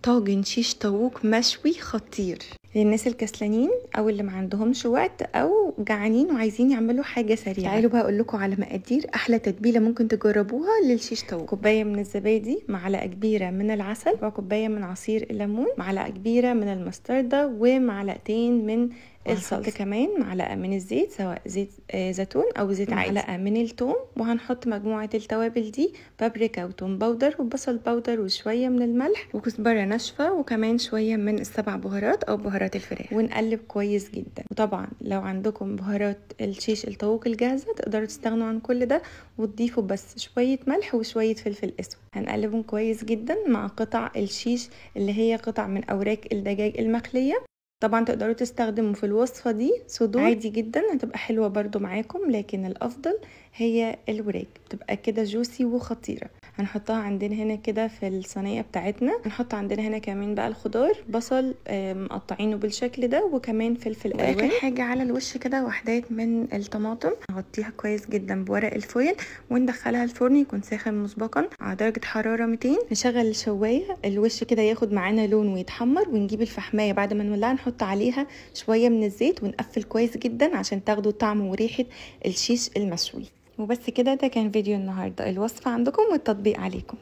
طاجن شيش طاووق مشوي خطير للناس الكسلانين او اللي ما عندهمش وقت او جعانين وعايزين يعملوا حاجه سريعه. تعالوا بقى اقول لكم على مقادير احلى تتبيله ممكن تجربوها للشيش طاووق. كوبايه من الزبادي، معلقه كبيره من العسل، ربع كوبايه من عصير الليمون، معلقه كبيره من المستردة، ومعلقتين من الصلصه، كمان معلقه من الزيت سواء زيت زيتون او زيت عادي، معلقه من الثوم، وهنحط مجموعه التوابل دي: بابريكا وثوم باودر وبصل باودر وشويه من الملح وكزبره ناشفه وكمان شويه من السبع بهارات او بهارات الفراخ، ونقلب كويس جدا. وطبعا لو عندكم بهارات الشيش الطاووق الجاهزه تقدروا تستغنوا عن كل ده وتضيفوا بس شويه ملح وشويه فلفل اسود. هنقلبهم كويس جدا مع قطع الشيش اللي هي قطع من اوراق الدجاج المخليه. طبعا تقدروا تستخدموا في الوصفة دي صدور عادي جدا، هتبقى حلوة برضو معاكم، لكن الافضل هي الوراك، بتبقى كده جوسي وخطيرة. هنحطها عندنا هنا كده في الصينية بتاعتنا. هنحط عندنا هنا كمان بقى الخضار، بصل مقطعينه بالشكل ده، وكمان فلفل الوان. واخر حاجة على الوش كده وحدات من الطماطم، نغطيها كويس جدا بورق الفويل وندخلها الفرن يكون ساخن مسبقا على درجة حرارة 200. نشغل الشواية، الوش كده ياخد معانا لون ويتحمر، ونجيب الفحماية بعد ما نولعها نحط عليها شوية من الزيت ونقفل كويس جدا عشان تاخدوا طعم وريحة الشيش المشوي. وبس كده، ده كان فيديو النهاردة. الوصفة عندكم والتطبيق عليكم.